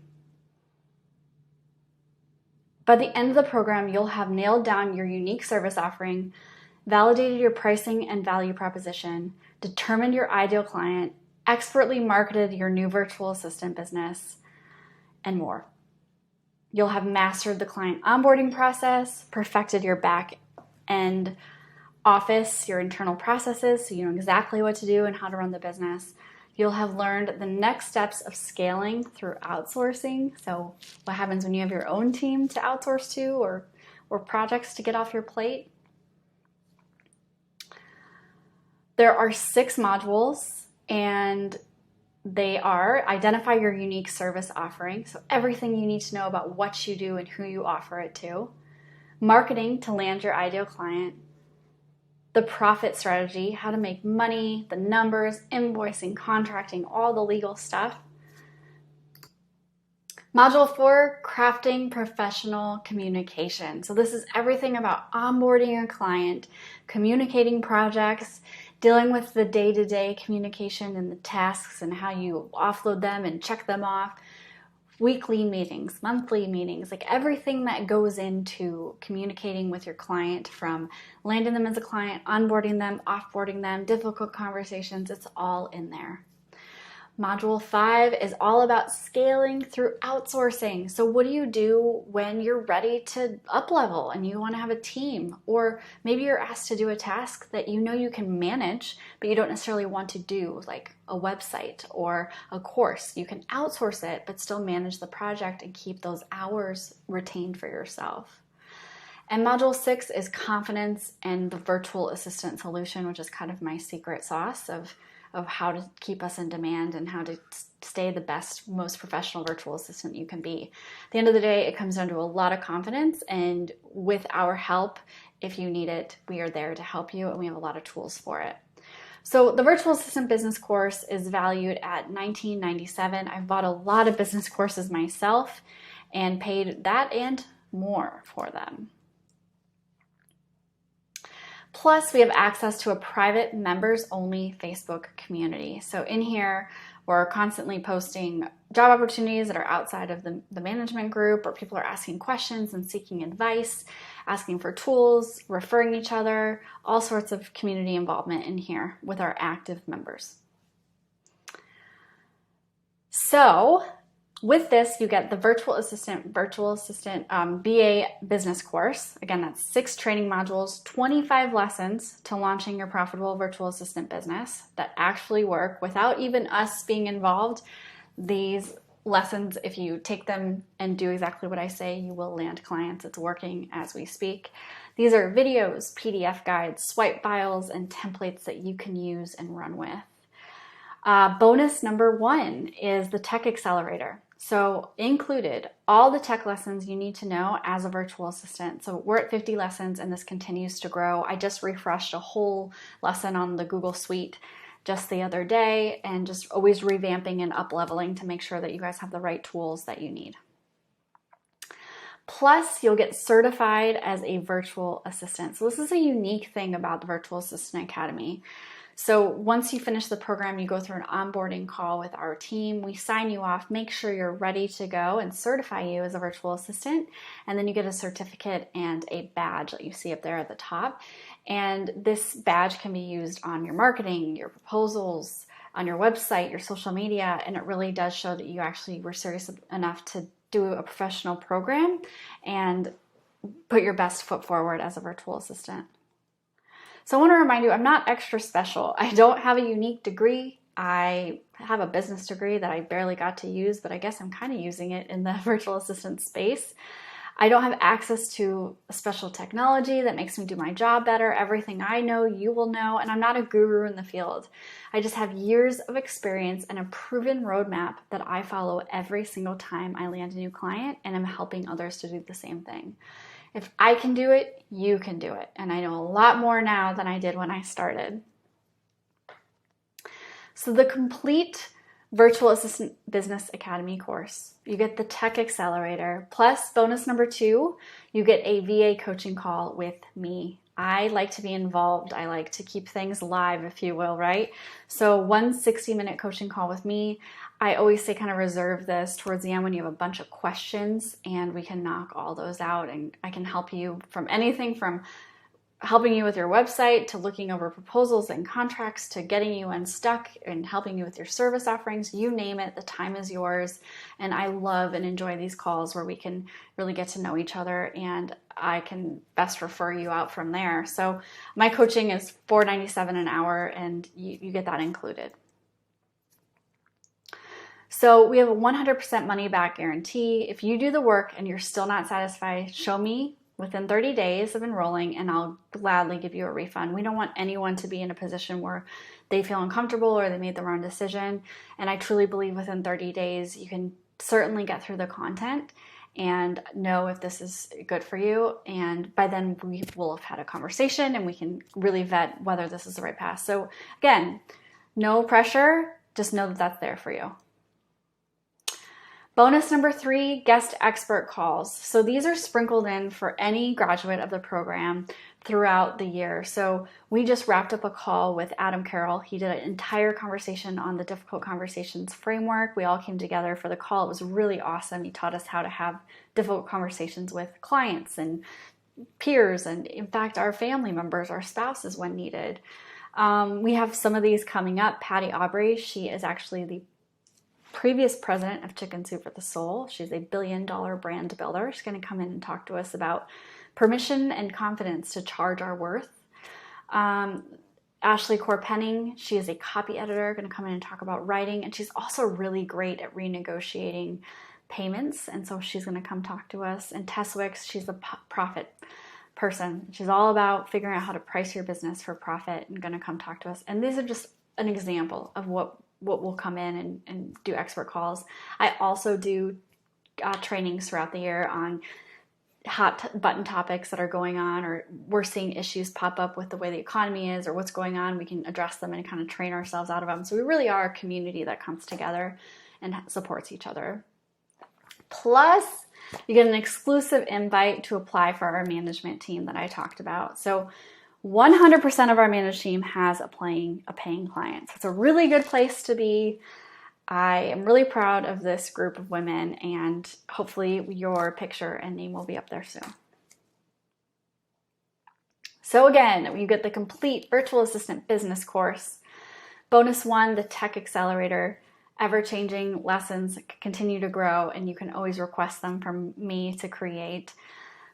S1: By the end of the program, you'll have nailed down your unique service offering, validated your pricing and value proposition, determined your ideal client, expertly marketed your new virtual assistant business, and more. You'll have mastered the client onboarding process, perfected your back end office, your internal processes, so you know exactly what to do and how to run the business. You'll have learned the next steps of scaling through outsourcing. So what happens when you have your own team to outsource to or projects to get off your plate. There are 6 modules, and they are identify your unique service offering. So everything you need to know about what you do and who you offer it to. Marketing to land your ideal client. The profit strategy, how to make money, the numbers, invoicing, contracting, all the legal stuff. Module 4, crafting professional communication. So this is everything about onboarding your client, communicating projects, dealing with the day-to-day communication and the tasks and how you offload them and check them off. Weekly meetings, monthly meetings, like everything that goes into communicating with your client, from landing them as a client, onboarding them, offboarding them, difficult conversations, it's all in there. Module 5 is all about scaling through outsourcing. So what do you do when you're ready to up-level and you want to have a team? Or maybe you're asked to do a task that you know you can manage, but you don't necessarily want to do, like a website or a course. You can outsource it, but still manage the project and keep those hours retained for yourself. And Module 6 is confidence and the virtual assistant solution, which is kind of my secret sauce of how to keep us in demand and how to stay the best, most professional virtual assistant you can be. At the end of the day, it comes down to a lot of confidence, and with our help, if you need it, we are there to help you, and we have a lot of tools for it. So the Virtual Assistant Business course is valued at $19.97. I've bought a lot of business courses myself and paid that and more for them. Plus, we have access to a private members-only Facebook community. So in here, we're constantly posting job opportunities that are outside of the management group, or people are asking questions and seeking advice, asking for tools, referring each other, all sorts of community involvement in here with our active members. So with this, you get the Virtual Assistant BA Business course. Again, that's 6 training modules, 25 lessons to launching your profitable virtual assistant business that actually work without even us being involved. These lessons, if you take them and do exactly what I say, you will land clients. It's working as we speak. These are videos, PDF guides, swipe files, and templates that you can use and run with. Bonus number 1 is the Tech Accelerator. So included all the tech lessons you need to know as a virtual assistant. So we're at 50 lessons and this continues to grow. I just refreshed a whole lesson on the Google Suite just the other day, and just always revamping and up-leveling to make sure that you guys have the right tools that you need. Plus, you'll get certified as a virtual assistant. So this is a unique thing about the Virtual Assistant Academy. So once you finish the program, you go through an onboarding call with our team. We sign you off, make sure you're ready to go, and certify you as a virtual assistant. And then you get a certificate and a badge that you see up there at the top. And this badge can be used on your marketing, your proposals, on your website, your social media, and it really does show that you actually were serious enough to do a professional program and put your best foot forward as a virtual assistant. So I want to remind you, I'm not extra special. I don't have a unique degree. I have a business degree that I barely got to use, but I guess I'm kind of using it in the virtual assistant space. I don't have access to a special technology that makes me do my job better. Everything I know, you will know, and I'm not a guru in the field. I just have years of experience and a proven roadmap that I follow every single time I land a new client, and I'm helping others to do the same thing. If I can do it, you can do it. And I know a lot more now than I did when I started. So the complete Virtual Assistant Business Academy course, you get the Tech Accelerator, plus bonus number 2, you get a VA coaching call with me. I like to be involved. I like to keep things live, if you will, right? So one 60-minute coaching call with me. I always say kind of reserve this towards the end when you have a bunch of questions, and we can knock all those out, and I can help you from anything from helping you with your website to looking over proposals and contracts to getting you unstuck and helping you with your service offerings. You name it, the time is yours. And I love and enjoy these calls where we can really get to know each other, and I can best refer you out from there. So my coaching is $4.97 an hour, and you get that included. So we have a 100% money back guarantee. If you do the work and you're still not satisfied, show me within 30 days of enrolling, and I'll gladly give you a refund. We don't want anyone to be in a position where they feel uncomfortable or they made the wrong decision. And I truly believe within 30 days, you can certainly get through the content and know if this is good for you. And by then we will have had a conversation and we can really vet whether this is the right path. So again, no pressure, just know that that's there for you. Bonus number 3, guest expert calls. So these are sprinkled in for any graduate of the program throughout the year. So we just wrapped up a call with Adam Carroll. He did an entire conversation on the Difficult Conversations framework. We all came together for the call. It was really awesome. He taught us how to have difficult conversations with clients and peers, and in fact, our family members, our spouses when needed. We have some of these coming up. Patty Aubrey, she is actually the previous president of Chicken Soup for the Soul. She's a $1 billion brand builder. She's going to come in and talk to us about permission and confidence to charge our worth. Ashley Corpenning, she is a copy editor, going to come in and talk about writing, and she's also really great at renegotiating payments, and so she's going to come talk to us. And Tess Wicks, she's a profit person. She's all about figuring out how to price your business for profit and going to come talk to us. And these are just an example of what will come in and do expert calls. I also do trainings throughout the year on hot button topics that are going on, or we're seeing issues pop up with the way the economy is or what's going on. We can address them and kind of train ourselves out of them. So we really are a community that comes together and supports each other. Plus, you get an exclusive invite to apply for our management team that I talked about. So 100% of our managed team has a paying client. So it's a really good place to be. I am really proud of this group of women, and hopefully your picture and name will be up there soon. So again, you get the complete Virtual Assistant Business course. Bonus 1, the Tech Accelerator. Ever-changing lessons continue to grow, and you can always request them from me to create.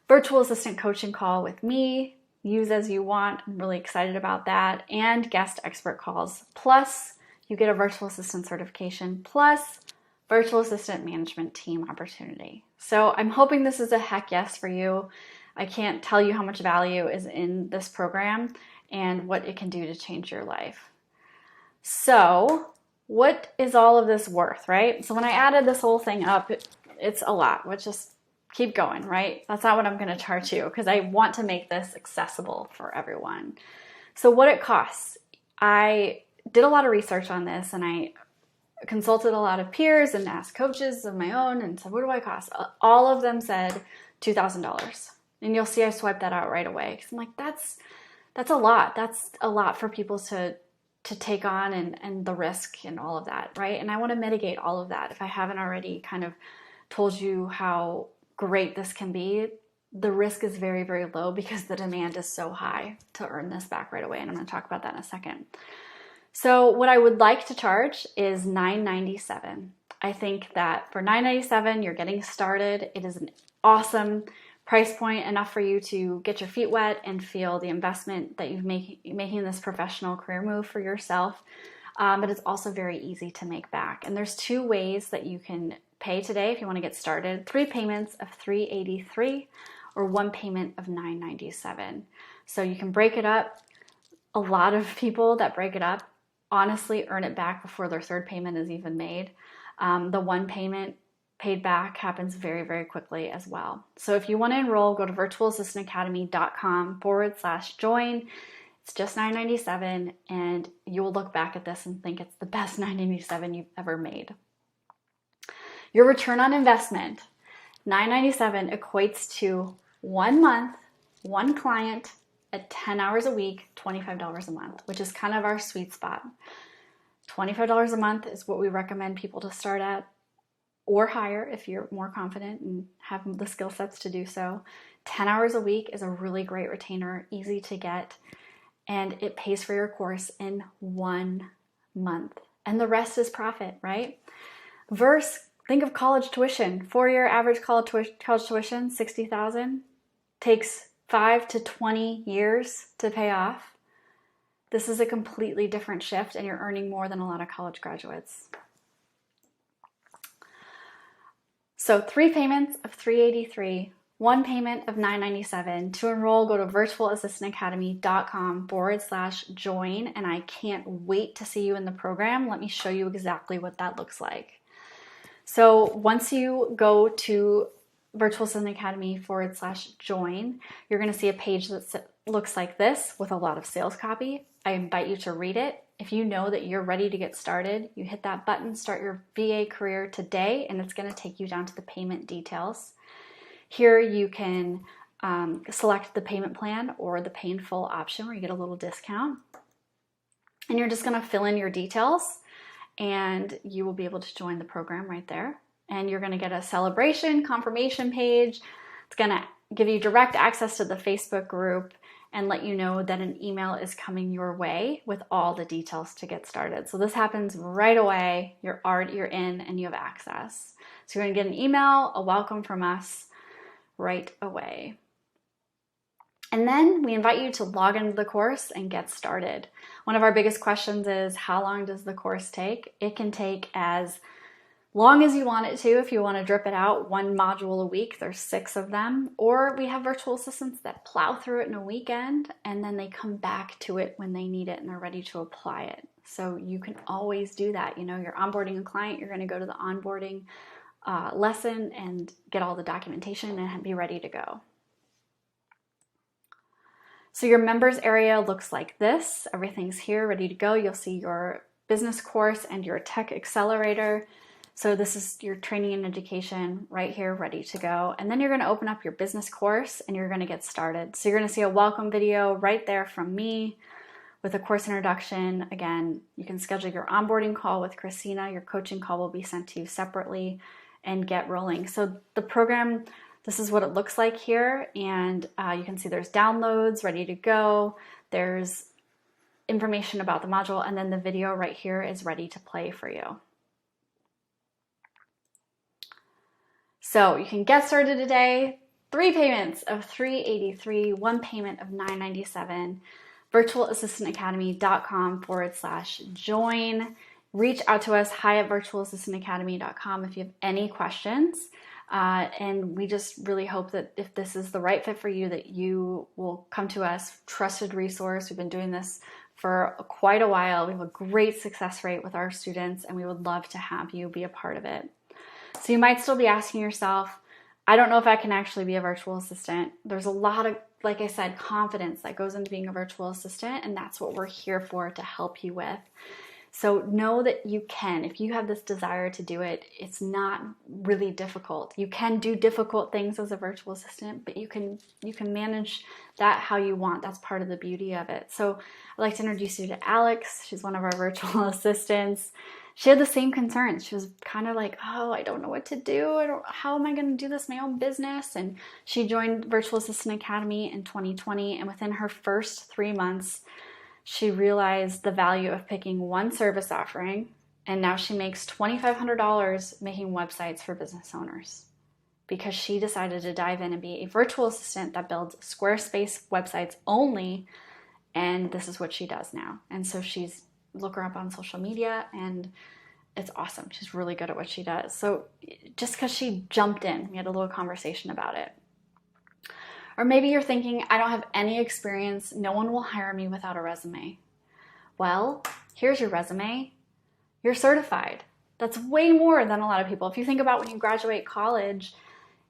S1: Virtual Assistant Coaching Call with me. Use as you want. I'm really excited about that. And guest expert calls. Plus, you get a virtual assistant certification. Plus, virtual assistant management team opportunity. So I'm hoping this is a heck yes for you. I can't tell you how much value is in this program and what it can do to change your life. So what is all of this worth, right? So when I added this whole thing up, it's a lot, which is keep going, right? That's not what I'm going to charge you because I want to make this accessible for everyone. So what it costs, I did a lot of research on this, and I consulted a lot of peers and asked coaches of my own and said, what do I cost? All of them said $2,000. And you'll see I swiped that out right away because I'm like, that's a lot. That's a lot for people to take on and the risk and all of that, right? And I want to mitigate all of that. If I haven't already kind of told you how great this can be, the risk is very, very low because the demand is so high to earn this back right away. And I'm going to talk about that in a second. So what I would like to charge is $997. I think that for $997, you're getting started. It is an awesome price point, enough for you to get your feet wet and feel the investment that you're making this professional career move for yourself. But it's also very easy to make back. And there's 2 ways that you can pay today if you want to get started. 3 payments of $383 or 1 payment of $997. So you can break it up. A lot of people that break it up honestly earn it back before their 3rd payment is even made. The 1 payment paid back happens very, very quickly as well. So if you want to enroll, go to virtualassistantacademy.com/join. It's just $9.97, and you will look back at this and think it's the best $9.97 you've ever made. Your return on investment, $9.97 equates to 1 month, 1 client at 10 hours a week, $25 a month, which is kind of our sweet spot. $25 a month is what we recommend people to start at, or higher if you're more confident and have the skill sets to do so. 10 hours a week is a really great retainer, easy to get, and it pays for your course in 1 month. And the rest is profit, right? Versus, think of college tuition. 4-year average college tuition, $60,000, takes 5 to 20 years to pay off. This is a completely different shift, and you're earning more than a lot of college graduates. So 3 payments of $383, 1 payment of $997. To enroll, go to virtualassistantacademy.com/join, and I can't wait to see you in the program. Let me show you exactly what that looks like. So once you go to virtualassistantacademy.com/join, you're going to see a page that looks like this with a lot of sales copy. I invite you to read it. If you know that you're ready to get started, you hit that button, start your VA career today, and it's going to take you down to the payment details. Here you can select the payment plan or the pay in full option where you get a little discount. And you're just going to fill in your details, and you will be able to join the program right there. And you're going to get a celebration confirmation page. It's going to give you direct access to the Facebook group and let you know that an email is coming your way with all the details to get started. So this happens right away. You're in and you have access. So you're going to get an email, a welcome from us right away. And then we invite you to log into the course and get started. One of our biggest questions is, how long does the course take? It can take as long as you want it to. If you want to drip it out, 1 module a week, there's 6 of them. Or we have virtual assistants that plow through it in a weekend, and then they come back to it when they need it and they're ready to apply it. So you can always do that. You know, you're onboarding a client, you're going to go to the onboarding lesson and get all the documentation and be ready to go. So your members area looks like this. Everything's here, ready to go. You'll see your business course and your tech accelerator. So this is your training and education right here, ready to go. And then you're going to open up your business course and you're going to get started. So you're going to see a welcome video right there from me with a course introduction. Again, you can schedule your onboarding call with Christina. Your coaching call will be sent to you separately, and get rolling. So the program, this is what it looks like here. And you can see there's downloads ready to go. There's information about the module, and then the video right here is ready to play for you. So you can get started today. 3 payments of $383, 1 payment of $997. virtualassistantacademy.com/join. Reach out to us, hi@virtualassistantacademy.com, if you have any questions. And we just really hope that if this is the right fit for you, that you will come to us. Trusted resource. We've been doing this for quite a while. We have a great success rate with our students, and we would love to have you be a part of it. So you might still be asking yourself, I don't know if I can actually be a virtual assistant. There's a lot of, like I said, confidence that goes into being a virtual assistant, and that's what we're here for, to help you with. So know that you can. If you have this desire to do it, it's not really difficult. You can do difficult things as a virtual assistant, but you can manage that how you want. That's part of the beauty of it. So I'd like to introduce you to Alex. She's one of our virtual assistants. She had the same concerns. She was kind of like, oh, I don't know what to do. How am I going to do this, my own business? And she joined Virtual Assistant Academy in 2020, and within her first 3 months, she realized the value of picking one service offering, and now she makes $2,500 making websites for business owners because she decided to dive in and be a virtual assistant that builds Squarespace websites only, and this is what she does now. And so look her up on social media, and it's awesome. She's really good at what she does. So just because she jumped in, we had a little conversation about it. Or maybe you're thinking, I don't have any experience. No one will hire me without a resume. Well, here's your resume. You're certified. That's way more than a lot of people. If you think about when you graduate college,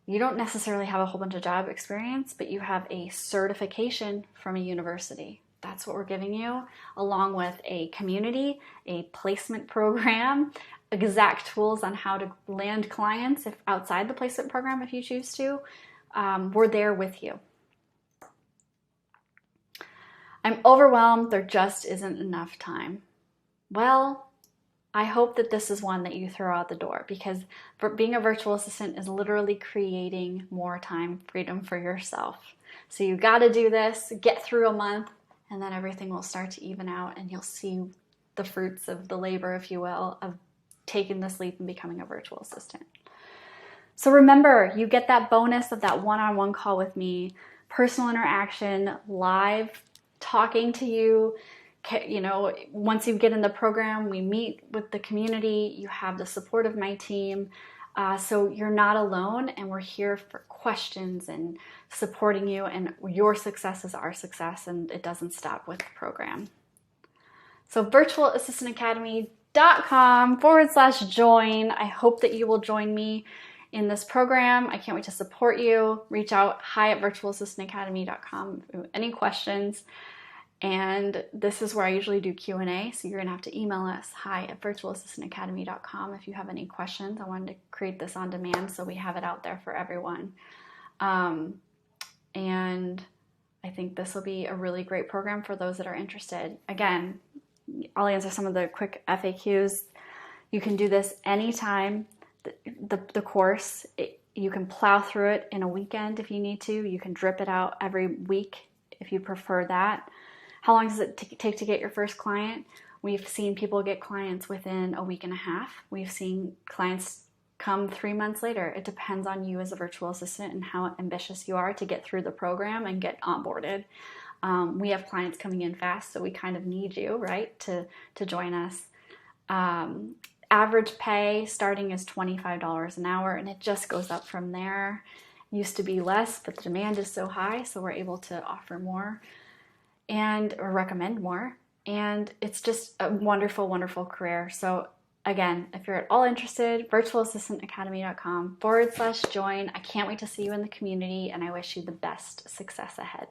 S1: you don't necessarily have a whole bunch of job experience, but you have a certification from a university. That's what we're giving you, along with a community, a placement program, exact tools on how to land clients if outside the placement program if you choose to. We're there with you. I'm overwhelmed. There just isn't enough time. Well, I hope that this is one that you throw out the door, because being a virtual assistant is literally creating more time freedom for yourself. So you got to do this, get through a month, and then everything will start to even out and you'll see the fruits of the labor, if you will, of taking this leap and becoming a virtual assistant. So remember, you get that bonus of that one-on-one call with me, personal interaction, live talking to you. You know, once you get in the program, we meet with the community, you have the support of my team. So you're not alone, and we're here for questions and supporting you, and your success is our success, and it doesn't stop with the program. So virtualassistantacademy.com/join. I hope that you will join me in this program. I can't wait to support you. Reach out, hi@virtualassistantacademy.com if you have any questions. And this is where I usually do Q&A, so you're going to have to email us, hi@virtualassistantacademy.com, if you have any questions. I wanted to create this on demand so we have it out there for everyone. And I think this will be a really great program for those that are interested. Again, I'll answer some of the quick FAQs. You can do this anytime. The course, you can plow through it in a weekend if you need to. You can drip it out every week if you prefer that. How long does it take to get your first client? We've seen people get clients within a week and a half. We've seen clients come 3 months later. It depends on you as a virtual assistant and how ambitious you are to get through the program and get onboarded. We have clients coming in fast, so we kind of need you, right, to join us. Average pay starting is $25 an hour, and it just goes up from there. Used to be less, but the demand is so high, so we're able to offer more or recommend more. And it's just a wonderful, wonderful career. So again, if you're at all interested, virtualassistantacademy.com/join. I can't wait to see you in the community, and I wish you the best success ahead.